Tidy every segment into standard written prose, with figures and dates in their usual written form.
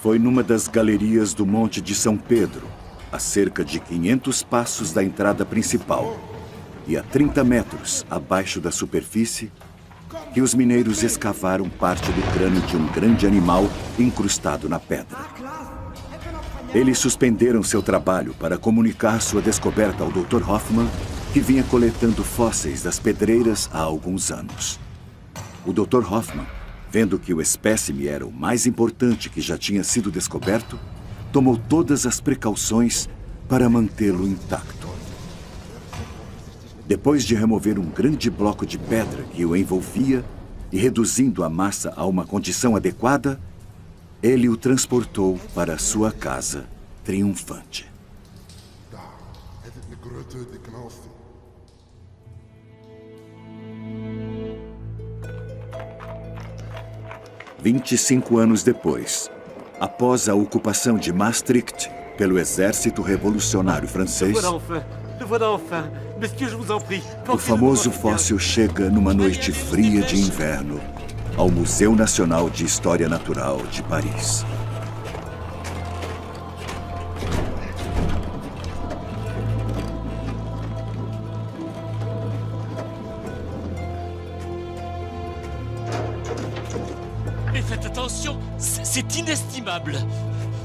Foi numa das galerias do Monte de São Pedro, a cerca de 500 passos da entrada principal e a 30 metros abaixo da superfície, que os mineiros escavaram parte do crânio de um grande animal incrustado na pedra. Eles suspenderam seu trabalho para comunicar sua descoberta ao Dr. Hoffman, que vinha coletando fósseis das pedreiras há alguns anos. O Dr. Hoffman, vendo que o espécime era o mais importante que já tinha sido descoberto, tomou todas as precauções para mantê-lo intacto. Depois de remover um grande bloco de pedra que o envolvia e reduzindo a massa a uma condição adequada, ele o transportou para sua casa, triunfante. 25 anos depois, após a ocupação de Maastricht pelo exército revolucionário francês, o famoso fóssil chega numa noite fria de inverno ao Museu Nacional de História Natural de Paris.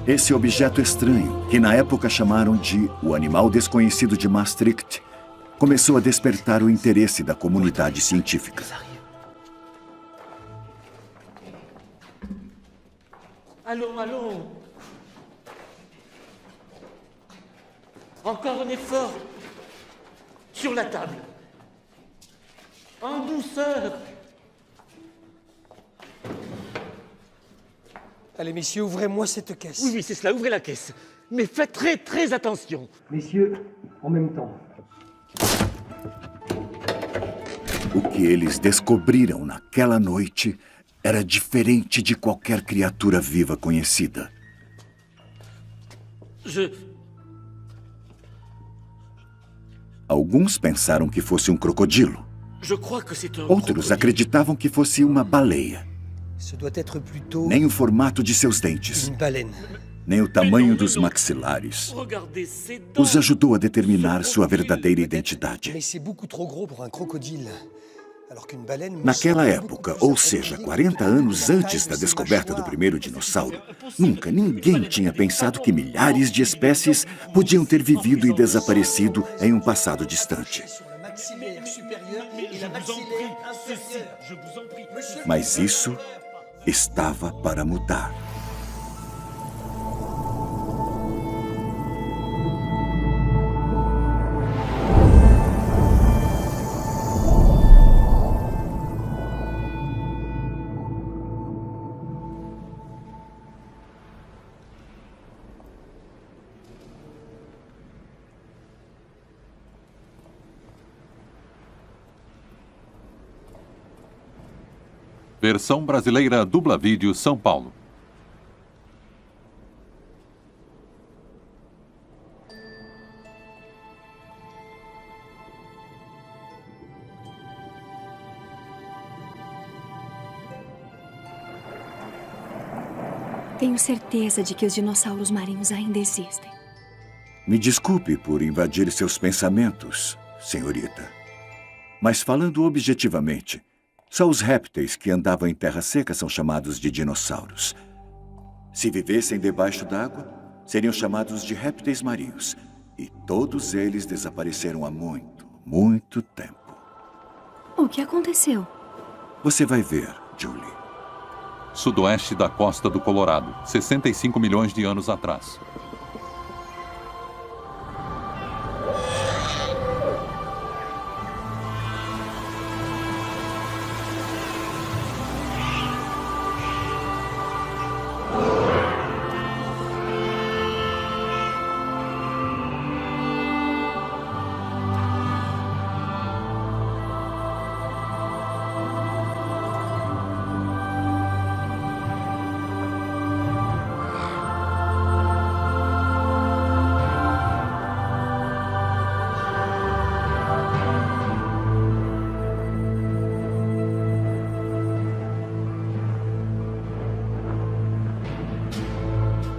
Esse objeto estranho, que na época chamaram de o animal desconhecido de Maastricht, começou a despertar o interesse da comunidade científica. Allons. Encore un effort. Sur la table. En douceur. Allez, messieurs, ouvrez-moi cette caisse. Oui, c'est cela, ouvrez la caisse. Mais faites très attention. Messieurs, en même temps. O que eles descobriram naquela noite era diferente de qualquer criatura viva conhecida. Alguns pensaram que fosse um crocodilo. Outros acreditavam que fosse uma baleia. Nem o formato de seus dentes, nem o tamanho dos maxilares os ajudou a determinar sua verdadeira identidade. Naquela época, ou seja, 40 anos antes da descoberta do primeiro dinossauro, nunca ninguém tinha pensado que milhares de espécies podiam ter vivido e desaparecido em um passado distante. Mas isso estava para mudar. Versão brasileira Dubla Vídeo São Paulo. Tenho certeza de que os dinossauros marinhos ainda existem. Me desculpe por invadir seus pensamentos, senhorita. Mas falando objetivamente, só os répteis que andavam em terra seca são chamados de dinossauros. Se vivessem debaixo d'água, seriam chamados de répteis marinhos. E todos eles desapareceram há muito tempo. O que aconteceu? Você vai ver, Julie. Sudoeste da costa do Colorado, 65 milhões de anos atrás.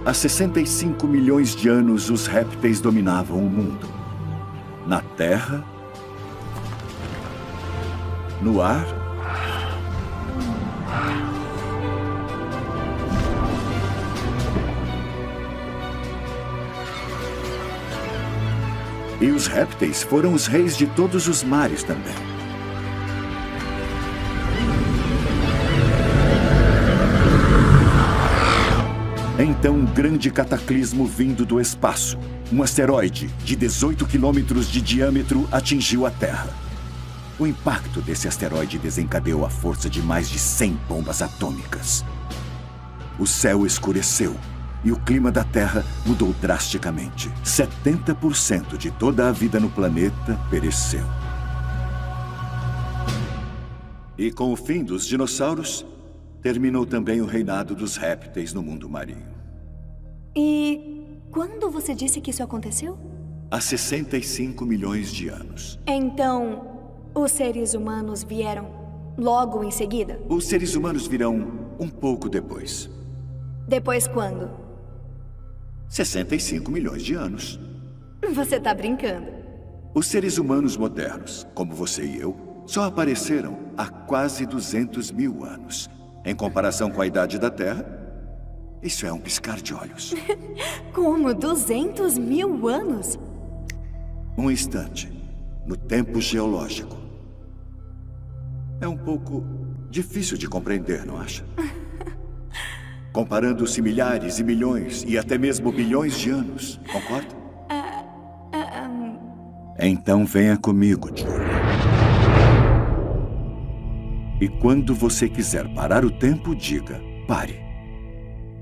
Há 65 milhões de anos, os répteis dominavam o mundo. Na terra, no ar e os répteis foram os reis de todos os mares também. Então, um grande cataclismo vindo do espaço, um asteroide de 18 quilômetros de diâmetro, atingiu a Terra. O impacto desse asteroide desencadeou a força de mais de 100 bombas atômicas. O céu escureceu e o clima da Terra mudou drasticamente. 70% de toda a vida no planeta pereceu. E com o fim dos dinossauros, terminou também o reinado dos répteis no mundo marinho. E quando você disse que isso aconteceu? Há 65 milhões de anos. Então, os seres humanos vieram logo em seguida? Os seres humanos virão um pouco depois. Depois quando? 65 milhões de anos. Você tá brincando. Os seres humanos modernos, como você e eu, só apareceram há quase 200 mil anos. Em comparação com a idade da Terra, isso é um piscar de olhos. Como 200 mil anos? Um instante, no tempo geológico. É um pouco difícil de compreender, não acha? Comparando-se milhares e milhões e até mesmo bilhões de anos, concorda? Então venha comigo, Julie. E quando você quiser parar o tempo, diga, pare.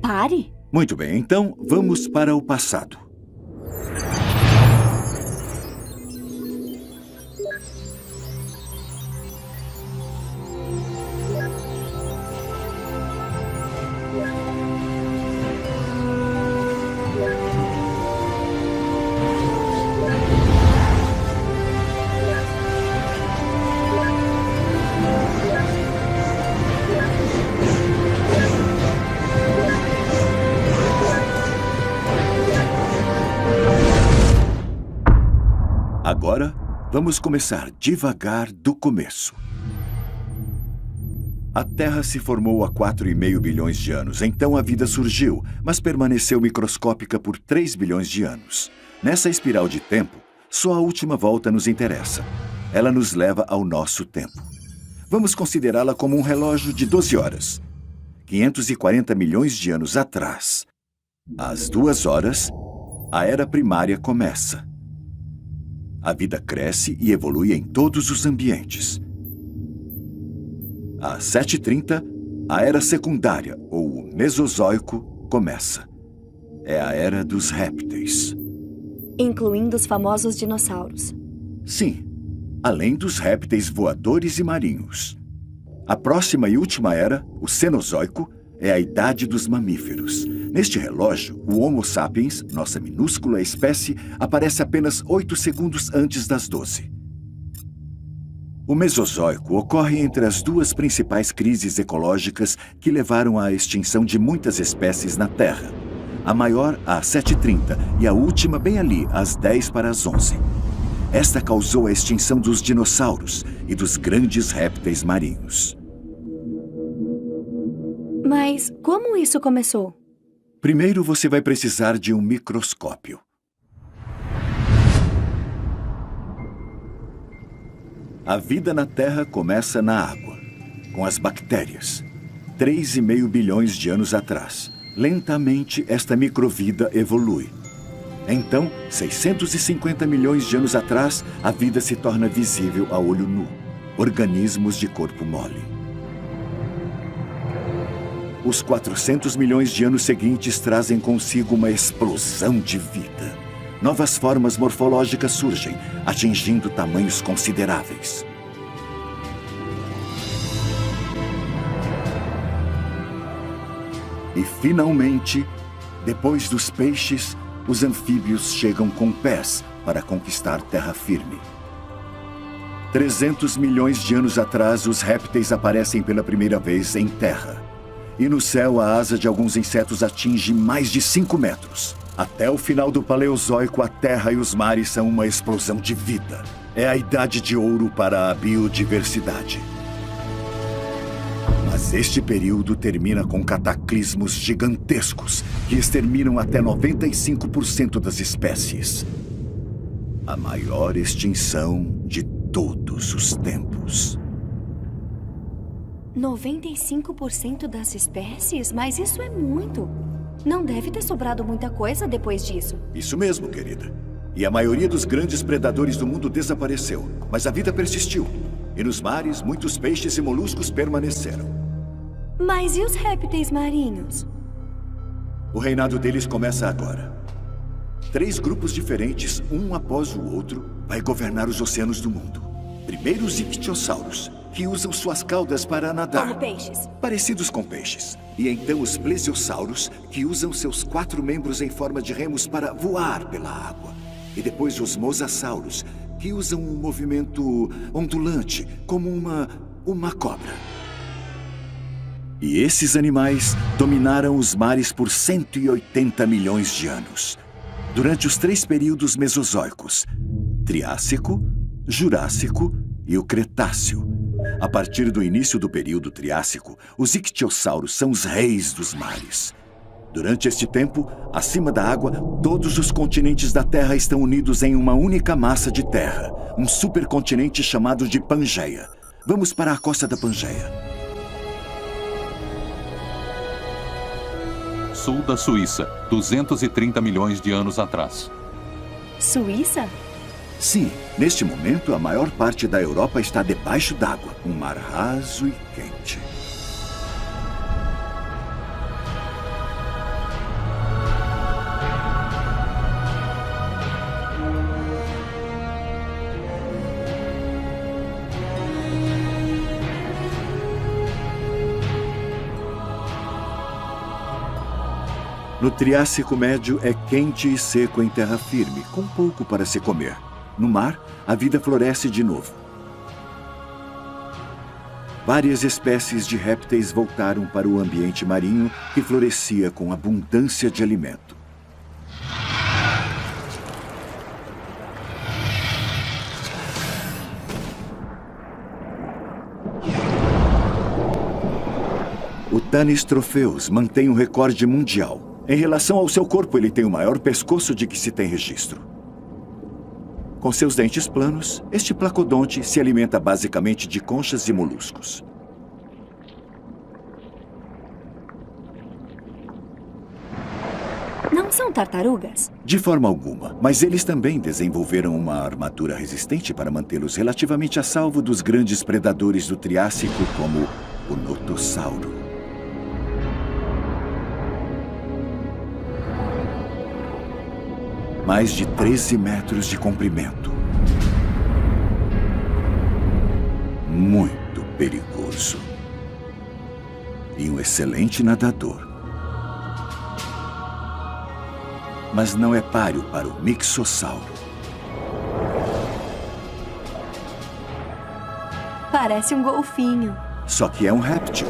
Pare? Muito bem, então vamos para o passado. Agora, vamos começar devagar do começo. A Terra se formou há 4,5 bilhões de anos, então a vida surgiu, mas permaneceu microscópica por 3 bilhões de anos. Nessa espiral de tempo, só a última volta nos interessa. Ela nos leva ao nosso tempo. Vamos considerá-la como um relógio de 12 horas. 540 milhões de anos atrás, às 2 horas, a Era Primária começa. A vida cresce e evolui em todos os ambientes. Às 7h30, a Era Secundária, ou o Mesozoico, começa. É a Era dos Répteis. Incluindo os famosos dinossauros. Sim, além dos répteis voadores e marinhos. A próxima e última era, o Cenozoico, é a idade dos mamíferos. Neste relógio, o Homo sapiens, nossa minúscula espécie, aparece apenas 8 segundos antes das 12. O Mesozoico ocorre entre as duas principais crises ecológicas que levaram à extinção de muitas espécies na Terra. A maior, às 7h30, e a última bem ali, às 10:50. Esta causou a extinção dos dinossauros e dos grandes répteis marinhos. Mas como isso começou? Primeiro você vai precisar de um microscópio. A vida na Terra começa na água, com as bactérias. 3,5 bilhões de anos atrás. Lentamente, esta microvida evolui. Então, 650 milhões de anos atrás, a vida se torna visível a olho nu. Organismos de corpo mole. Os 400 milhões de anos seguintes trazem consigo uma explosão de vida. Novas formas morfológicas surgem, atingindo tamanhos consideráveis. E, finalmente, depois dos peixes, os anfíbios chegam com pés para conquistar terra firme. 300 milhões de anos atrás, os répteis aparecem pela primeira vez em terra. E no céu, a asa de alguns insetos atinge mais de 5 metros. Até o final do Paleozoico, a terra e os mares são uma explosão de vida. É a idade de ouro para a biodiversidade. Mas este período termina com cataclismos gigantescos que exterminam até 95% das espécies. A maior extinção de todos os tempos. 95% das espécies? Mas isso é muito. Não deve ter sobrado muita coisa depois disso. Isso mesmo, querida. E a maioria dos grandes predadores do mundo desapareceu. Mas a vida persistiu. E nos mares, muitos peixes e moluscos permaneceram. Mas e os répteis marinhos? O reinado deles começa agora. 3 grupos diferentes, um após o outro, vai governar os oceanos do mundo. Primeiro os ictiossauros, que usam suas caudas para nadar. Como peixes. Parecidos com peixes. E então os plesiosauros, que usam seus 4 membros em forma de remos para voar pela água. E depois os mosassauros, que usam um movimento ondulante, como uma cobra. E esses animais dominaram os mares por 180 milhões de anos. Durante os 3 períodos mesozoicos, Triássico, Jurássico e o Cretáceo. A partir do início do período Triássico, os ictiossauros são os reis dos mares. Durante este tempo, acima da água, todos os continentes da Terra estão unidos em uma única massa de terra, um supercontinente chamado de Pangeia. Vamos para a costa da Pangeia. Sul da Suíça, 230 milhões de anos atrás. Suíça? Sim, neste momento, a maior parte da Europa está debaixo d'água. Um mar raso e quente. No Triássico Médio é quente e seco em terra firme, com pouco para se comer. No mar, a vida floresce de novo. Várias espécies de répteis voltaram para o ambiente marinho, que florescia com abundância de alimento. O Tanis Tropheus mantém o recorde mundial. Em relação ao seu corpo, ele tem o maior pescoço de que se tem registro. Com seus dentes planos, este placodonte se alimenta basicamente de conchas e moluscos. Não são tartarugas? De forma alguma, mas eles também desenvolveram uma armadura resistente para mantê-los relativamente a salvo dos grandes predadores do Triássico, como o notossauro. Mais de 13 metros de comprimento. Muito perigoso. E um excelente nadador. Mas não é páreo para o mixossauro. Parece um golfinho. Só que é um réptil.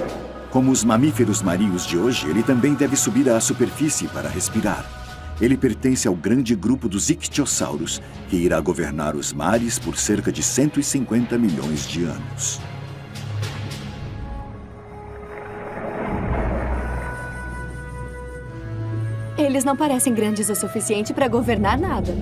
Como os mamíferos marinhos de hoje, ele também deve subir à superfície para respirar. Ele pertence ao grande grupo dos ictiossauros, que irá governar os mares por cerca de 150 milhões de anos. Eles não parecem grandes o suficiente para governar nada.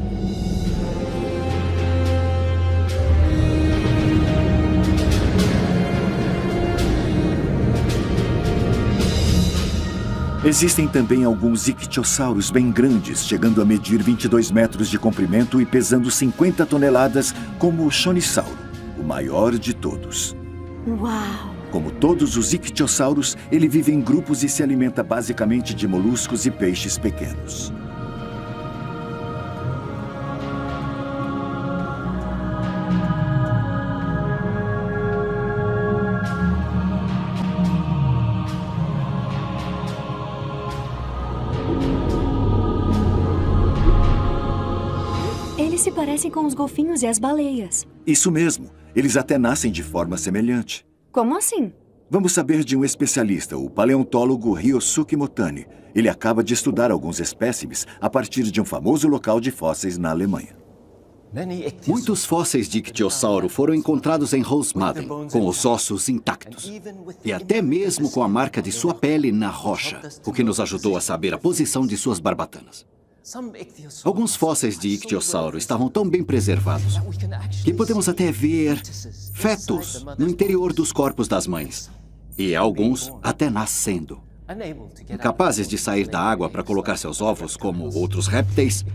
Existem também alguns ictiossauros bem grandes, chegando a medir 22 metros de comprimento e pesando 50 toneladas, como o chonissauro, o maior de todos. Uau! Como todos os ictiossauros, ele vive em grupos e se alimenta basicamente de moluscos e peixes pequenos. Eles se parecem com os golfinhos e as baleias. Isso mesmo. Eles até nascem de forma semelhante. Como assim? Vamos saber de um especialista, o paleontólogo Ryosuke Motani. Ele acaba de estudar alguns espécimes a partir de um famoso local de fósseis na Alemanha. Muitos fósseis de ictiosauro foram encontrados em Rosmaden, com os ossos intactos. E até mesmo com a marca de sua pele na rocha, o que nos ajudou a saber a posição de suas barbatanas. Alguns fósseis de ictiosauro estavam tão bem preservados que podemos até ver fetos no interior dos corpos das mães. E alguns até nascendo. Incapazes de sair da água para colocar seus ovos, como outros répteis,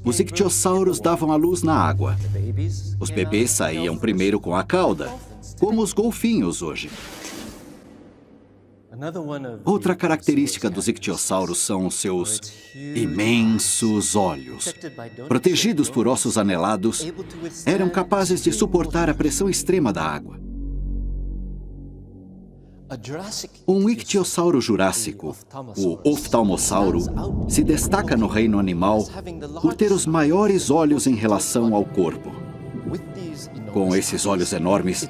os ictiossauros davam à luz na água. Os bebês saíam primeiro com a cauda, como os golfinhos hoje. Outra característica dos ictiossauros são os seus imensos olhos. Protegidos por ossos anelados, eram capazes de suportar a pressão extrema da água. Um ictiosauro jurássico, o oftalmossauro, se destaca no reino animal por ter os maiores olhos em relação ao corpo. Com esses olhos enormes,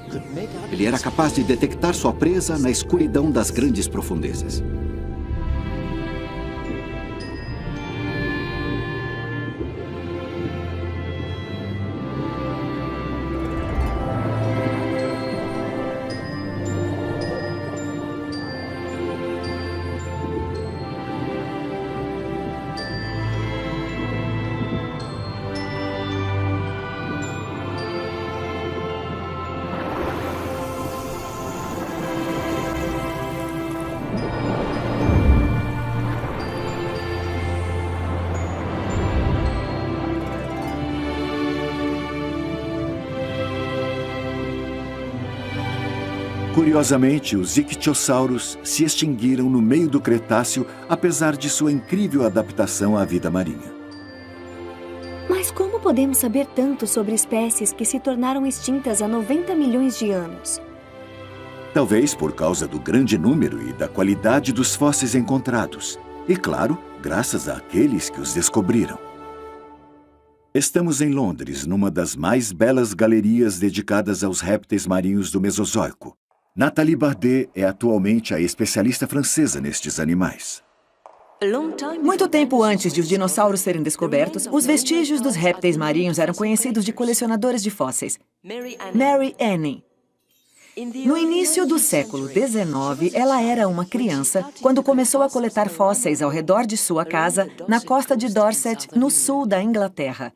ele era capaz de detectar sua presa na escuridão das grandes profundezas. Curiosamente, os ictiossauros se extinguiram no meio do Cretáceo, apesar de sua incrível adaptação à vida marinha. Mas como podemos saber tanto sobre espécies que se tornaram extintas há 90 milhões de anos? Talvez por causa do grande número e da qualidade dos fósseis encontrados. E, claro, graças àqueles que os descobriram. Estamos em Londres, numa das mais belas galerias dedicadas aos répteis marinhos do Mesozoico. Nathalie Bardet é atualmente a especialista francesa nestes animais. Muito tempo antes de os dinossauros serem descobertos, os vestígios dos répteis marinhos eram conhecidos de colecionadores de fósseis. Mary Anning. No início do século XIX, ela era uma criança quando começou a coletar fósseis ao redor de sua casa, na costa de Dorset, no sul da Inglaterra.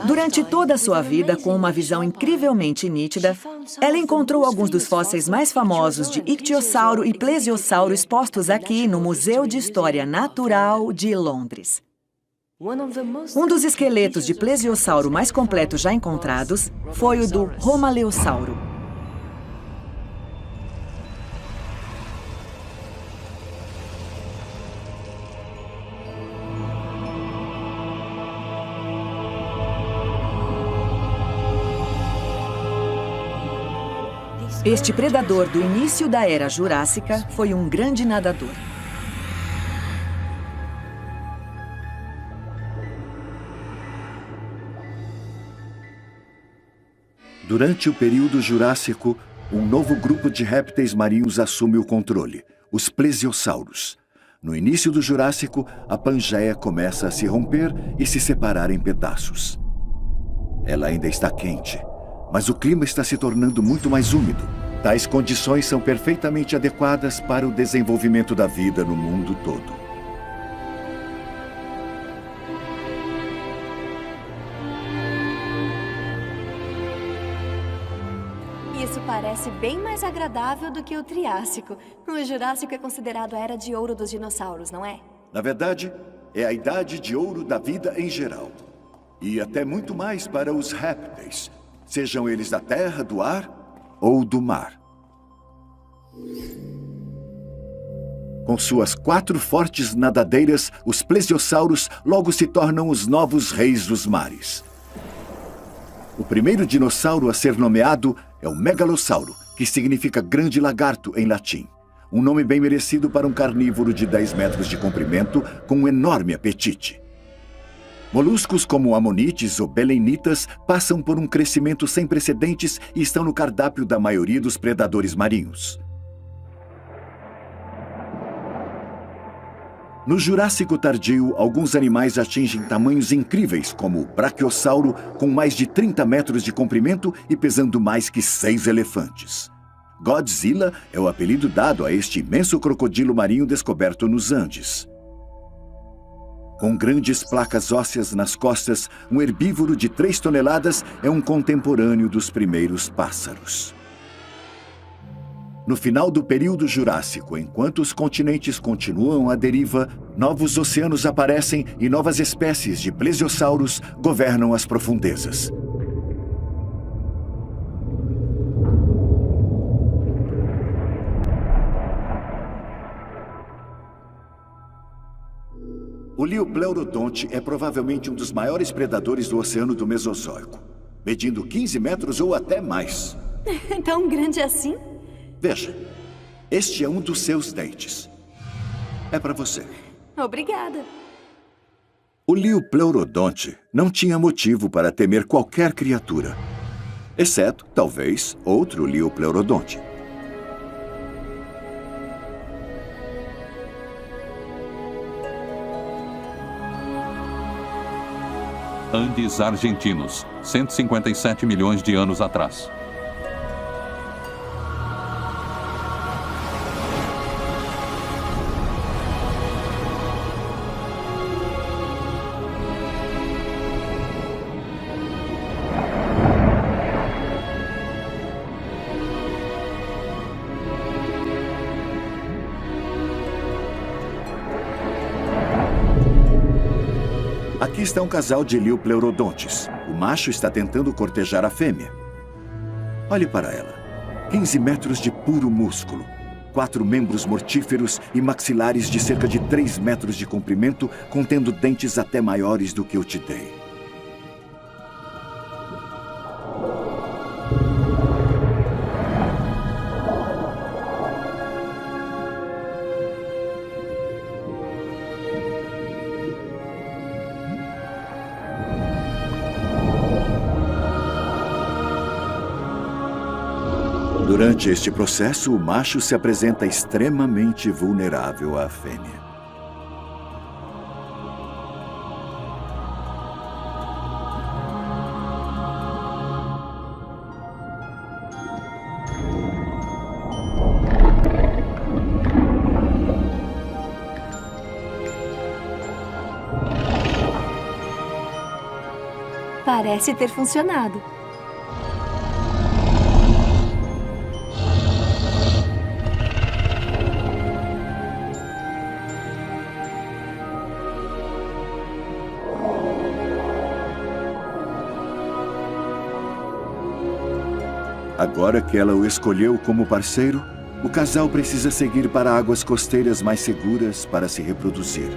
Durante toda a sua vida, com uma visão incrivelmente nítida, ela encontrou alguns dos fósseis mais famosos de ictiosauro e plesiosauro expostos aqui no Museu de História Natural de Londres. Um dos esqueletos de plesiosauro mais completos já encontrados foi o do Romaleosauro. Este predador do início da Era Jurássica foi um grande nadador. Durante o período Jurássico, um novo grupo de répteis marinhos assume o controle, os plesiosauros. No início do Jurássico, a Pangeia começa a se romper e se separar em pedaços. Ela ainda está quente, mas o clima está se tornando muito mais úmido. Tais condições são perfeitamente adequadas para o desenvolvimento da vida no mundo todo. Isso parece bem mais agradável do que o Triássico. O Jurássico é considerado a era de ouro dos dinossauros, não é? Na verdade, é a idade de ouro da vida em geral. E até muito mais para os répteis, sejam eles da terra, do ar ou do mar. Com suas 4 fortes nadadeiras, os plesiosauros logo se tornam os novos reis dos mares. O primeiro dinossauro a ser nomeado é o Megalossauro, que significa grande lagarto em latim. Um nome bem merecido para um carnívoro de 10 metros de comprimento com um enorme apetite. Moluscos como amonites ou belenitas passam por um crescimento sem precedentes e estão no cardápio da maioria dos predadores marinhos. No Jurássico tardio, alguns animais atingem tamanhos incríveis, como o brachiosauro, com mais de 30 metros de comprimento e pesando mais que 6 elefantes. Godzilla é o apelido dado a este imenso crocodilo marinho descoberto nos Andes. Com grandes placas ósseas nas costas, um herbívoro de 3 toneladas é um contemporâneo dos primeiros pássaros. No final do período Jurássico, enquanto os continentes continuam à deriva, novos oceanos aparecem e novas espécies de plesiosauros governam as profundezas. O Liopleurodonte é provavelmente um dos maiores predadores do oceano do Mesozoico, medindo 15 metros ou até mais. Tão grande assim? Veja, este é um dos seus dentes. É para você. Obrigada. O Liopleurodonte não tinha motivo para temer qualquer criatura, exceto, talvez, outro Liopleurodonte. Andes argentinos, 157 milhões de anos atrás. Aqui está um casal de Liopleurodontes. O macho está tentando cortejar a fêmea. Olhe para ela. 15 metros de puro músculo. 4 membros mortíferos e maxilares de cerca de 3 metros de comprimento, contendo dentes até maiores do que eu te dei. Durante este processo, o macho se apresenta extremamente vulnerável à fêmea. Parece ter funcionado. Agora que ela o escolheu como parceiro, o casal precisa seguir para águas costeiras mais seguras para se reproduzir.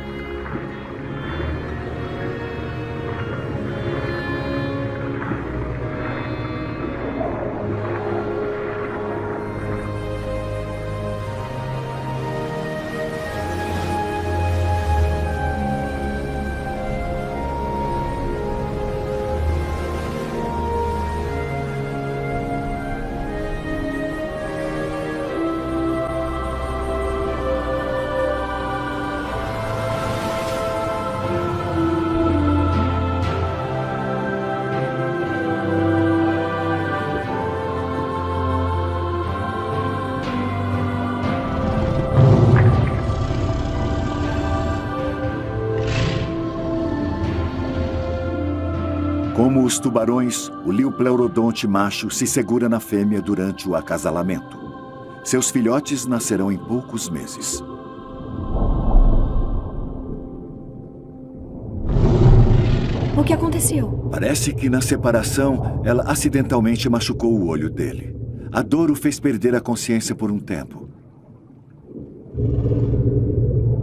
Como os tubarões, o Liopleurodonte macho se segura na fêmea durante o acasalamento. Seus filhotes nascerão em poucos meses. O que aconteceu? Parece que na separação, ela acidentalmente machucou o olho dele. A dor o fez perder a consciência por um tempo.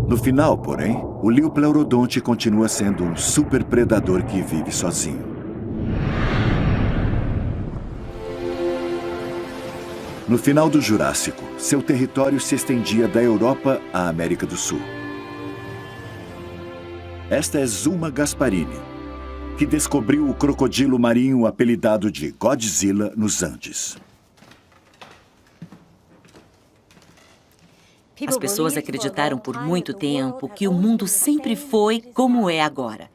No final, porém, o Liopleurodonte continua sendo um super predador que vive sozinho. No final do Jurássico, seu território se estendia da Europa à América do Sul. Esta é Zuma Gasparini, que descobriu o crocodilo marinho apelidado de Godzilla nos Andes. As pessoas acreditaram por muito tempo que o mundo sempre foi como é agora.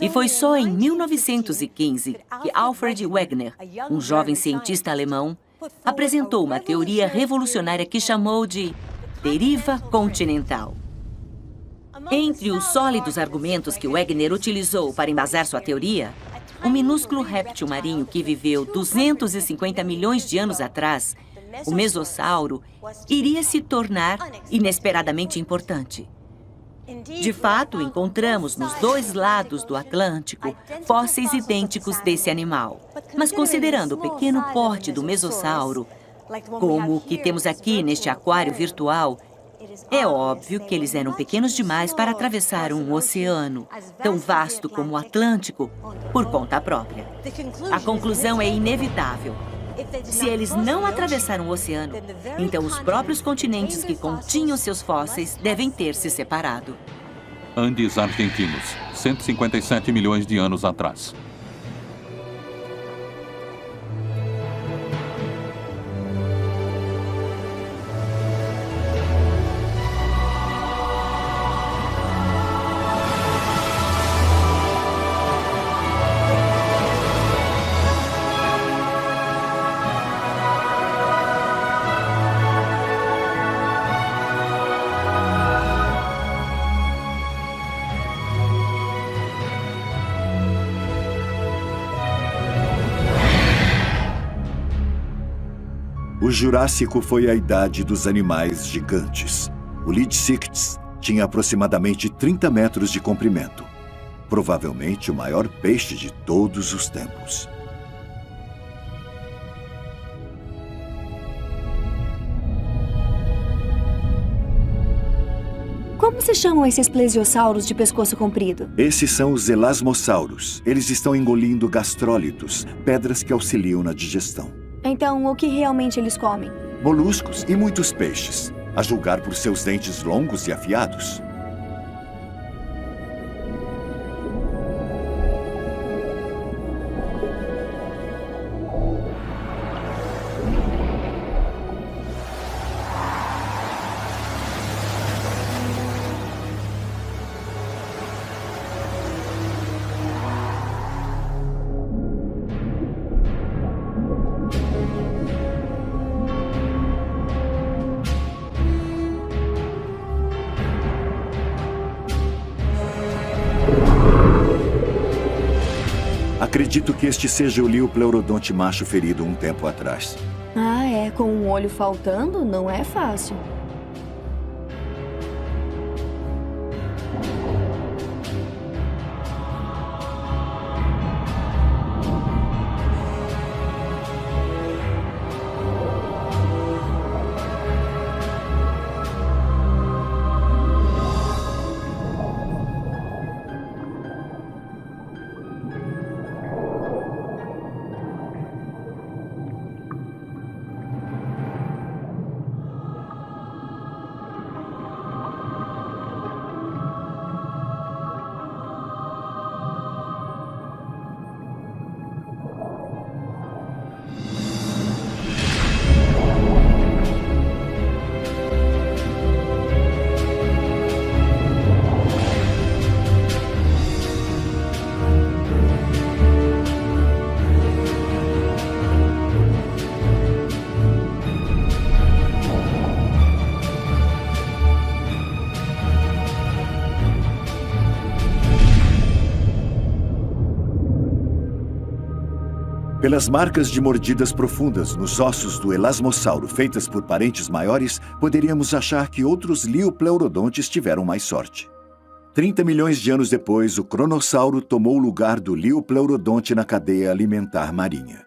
E foi só em 1915 que Alfred Wegener, um jovem cientista alemão, apresentou uma teoria revolucionária que chamou de deriva continental. Entre os sólidos argumentos que Wegener utilizou para embasar sua teoria, um minúsculo réptil marinho que viveu 250 milhões de anos atrás, o Mesossauro, iria se tornar inesperadamente importante. De fato, encontramos nos dois lados do Atlântico fósseis idênticos desse animal. Mas considerando o pequeno porte do Mesossauro, como o que temos aqui neste aquário virtual, é óbvio que eles eram pequenos demais para atravessar um oceano tão vasto como o Atlântico por conta própria. A conclusão é inevitável. Se eles não atravessaram o oceano, então os próprios continentes que continham seus fósseis devem ter se separado. Andes argentinos, 157 milhões de anos atrás. O Jurássico foi a idade dos animais gigantes. O Lidsictes tinha aproximadamente 30 metros de comprimento. Provavelmente o maior peixe de todos os tempos. Como se chamam esses plesiosauros de pescoço comprido? Esses são os elasmossauros. Eles estão engolindo gastrólitos, pedras que auxiliam na digestão. Então, o que realmente eles comem? Moluscos e muitos peixes, a julgar por seus dentes longos e afiados. Acredito que este seja o Liopleurodonte macho ferido um tempo atrás. Ah, é? Com um olho faltando, não é fácil. Pelas marcas de mordidas profundas nos ossos do elasmossauro feitas por parentes maiores, poderíamos achar que outros liopleurodontes tiveram mais sorte. 30 milhões de anos depois, o cronossauro tomou o lugar do liopleurodonte na cadeia alimentar marinha.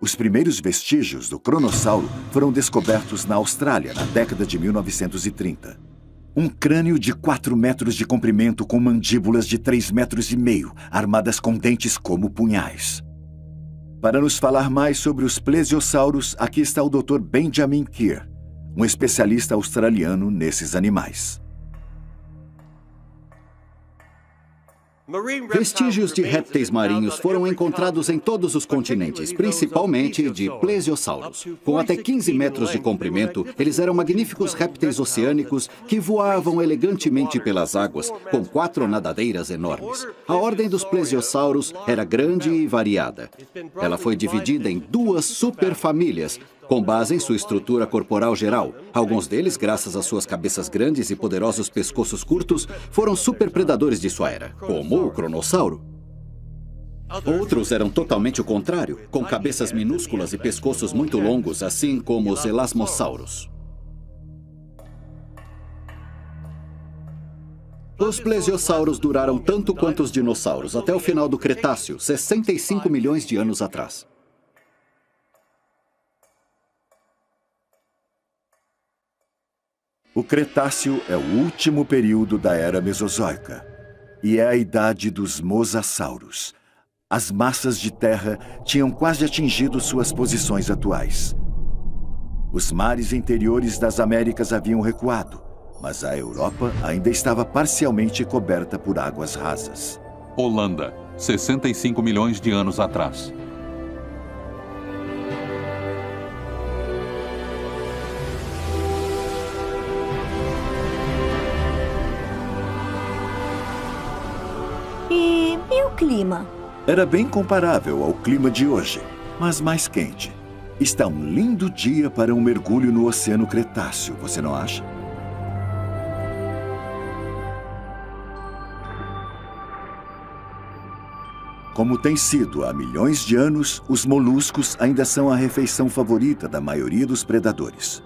Os primeiros vestígios do cronossauro foram descobertos na Austrália, na década de 1930. Um crânio de 4 metros de comprimento com mandíbulas de 3,5 metros, armadas com dentes como punhais. Para nos falar mais sobre os plesiosauros, aqui está o Dr. Benjamin Keir, um especialista australiano nesses animais. Vestígios de répteis marinhos foram encontrados em todos os continentes, principalmente de plesiosauros. Com até 15 metros de comprimento, eles eram magníficos répteis oceânicos que voavam elegantemente pelas águas, com 4 nadadeiras enormes. A ordem dos plesiosauros era grande e variada. Ela foi dividida em 2 superfamílias, com base em sua estrutura corporal geral. Alguns deles, graças às suas cabeças grandes e poderosos pescoços curtos, foram superpredadores de sua era, como o cronossauro. Outros eram totalmente o contrário, com cabeças minúsculas e pescoços muito longos, assim como os elasmossauros. Os plesiosauros duraram tanto quanto os dinossauros, até o final do Cretáceo, 65 milhões de anos atrás. O Cretáceo é o último período da Era Mesozoica e é a idade dos mosassauros. As massas de terra tinham quase atingido suas posições atuais. Os mares interiores das Américas haviam recuado, mas a Europa ainda estava parcialmente coberta por águas rasas. Holanda, 65 milhões de anos atrás. E o clima? Era bem comparável ao clima de hoje, mas mais quente. Está um lindo dia para um mergulho no Oceano Cretáceo, você não acha? Como tem sido há milhões de anos, os moluscos ainda são a refeição favorita da maioria dos predadores.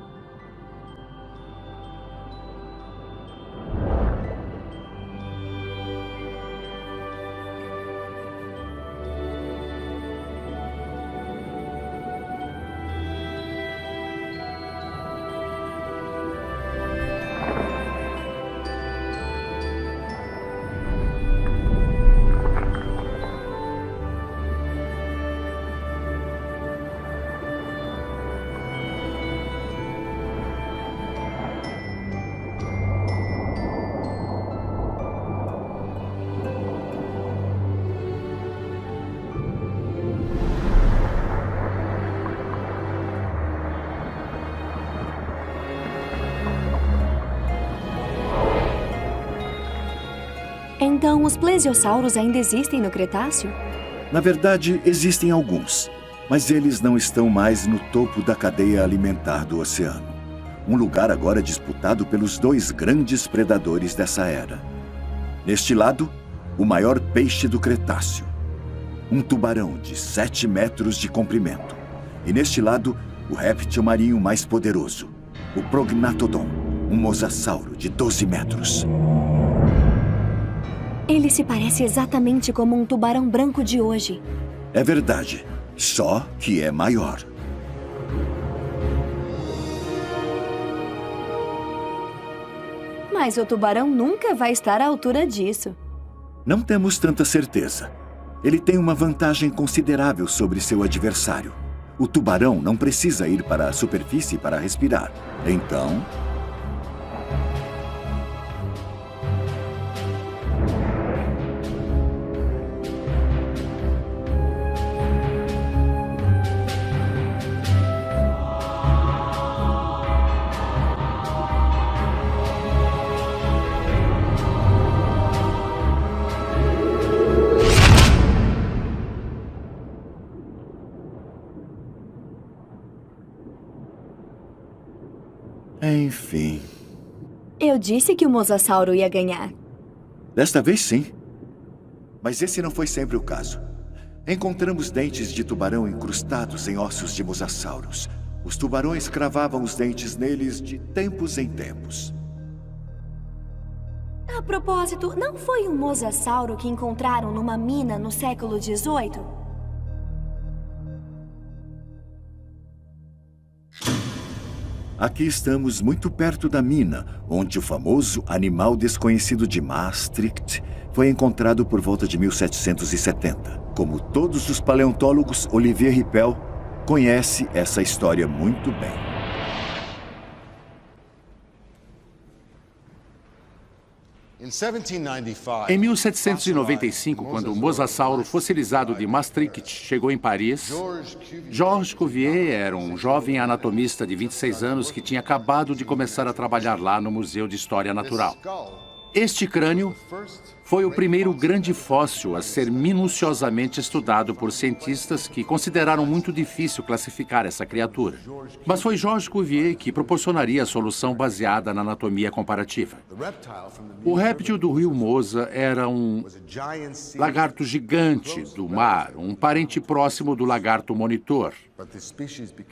Então, os plesiosauros ainda existem no Cretáceo? Na verdade, existem alguns, mas eles não estão mais no topo da cadeia alimentar do oceano. Um lugar agora disputado pelos 2 grandes predadores dessa era. Neste lado, o maior peixe do Cretáceo, um tubarão de 7 metros de comprimento. E neste lado, o réptil marinho mais poderoso, o Prognathodon, um mosassauro de 12 metros. Ele se parece exatamente como um tubarão branco de hoje. É verdade, só que é maior. Mas o tubarão nunca vai estar à altura disso. Não temos tanta certeza. Ele tem uma vantagem considerável sobre seu adversário. O tubarão não precisa ir para a superfície para respirar. Então... Enfim... Eu disse que o mosassauro ia ganhar. Desta vez, sim. Mas esse não foi sempre o caso. Encontramos dentes de tubarão incrustados em ossos de mosassauros. Os tubarões cravavam os dentes neles de tempos em tempos. A propósito, não foi um mosassauro que encontraram numa mina no século XVIII? Aqui estamos muito perto da mina, onde o famoso animal desconhecido de Maastricht foi encontrado por volta de 1770. Como todos os paleontólogos, Olivier Rippel conhece essa história muito bem. Em 1795, quando o mosasauro fossilizado de Maastricht chegou em Paris, Georges Cuvier era um jovem anatomista de 26 anos que tinha acabado de começar a trabalhar lá no Museu de História Natural. Este crânio foi o primeiro grande fóssil a ser minuciosamente estudado por cientistas que consideraram muito difícil classificar essa criatura. Mas foi Georges Cuvier que proporcionaria a solução baseada na anatomia comparativa. O réptil do rio Mosa era um lagarto gigante do mar, um parente próximo do lagarto monitor.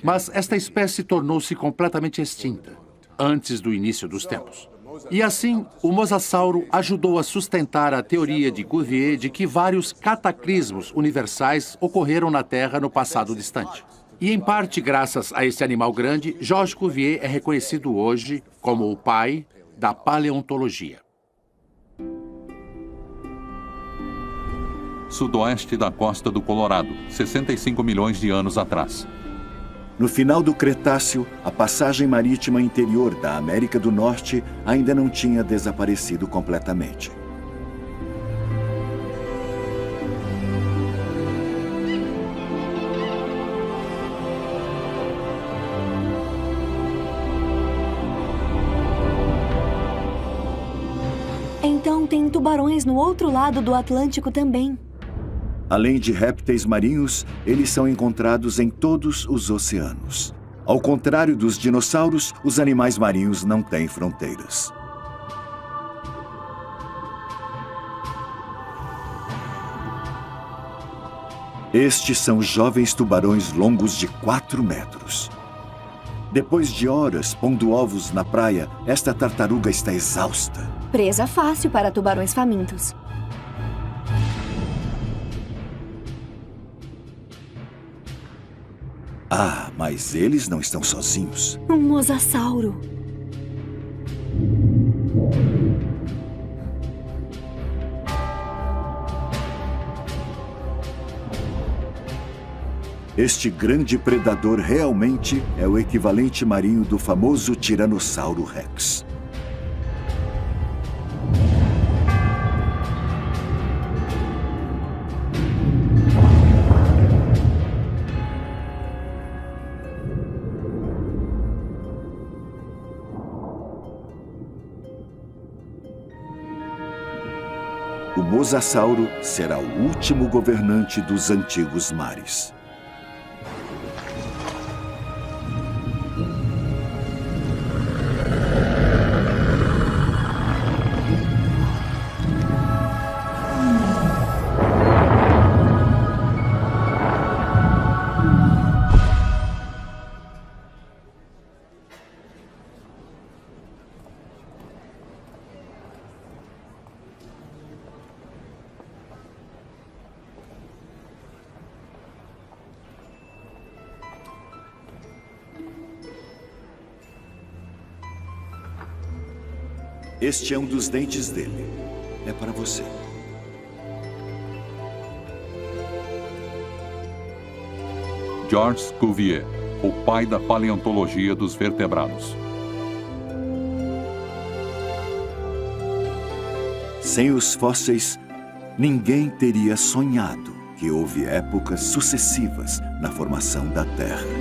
Mas esta espécie tornou-se completamente extinta antes do início dos tempos. E assim, o mosasauro ajudou a sustentar a teoria de Cuvier de que vários cataclismos universais ocorreram na Terra no passado distante. E em parte graças a esse animal grande, Georges Cuvier é reconhecido hoje como o pai da paleontologia. Sudoeste da costa do Colorado, 65 milhões de anos atrás. No final do Cretáceo, a passagem marítima interior da América do Norte ainda não tinha desaparecido completamente. Então tem tubarões no outro lado do Atlântico também. Além de répteis marinhos, eles são encontrados em todos os oceanos. Ao contrário dos dinossauros, os animais marinhos não têm fronteiras. Estes são jovens tubarões longos de 4 metros. Depois de horas pondo ovos na praia, esta tartaruga está exausta. Presa fácil para tubarões famintos. Ah, mas eles não estão sozinhos. Um mosasauro. Este grande predador realmente é o equivalente marinho do famoso Tiranossauro Rex. O mosasauro será o último governante dos antigos mares. Este é um dos dentes dele. É para você. Georges Cuvier, o pai da paleontologia dos vertebrados. Sem os fósseis, ninguém teria sonhado que houve épocas sucessivas na formação da Terra.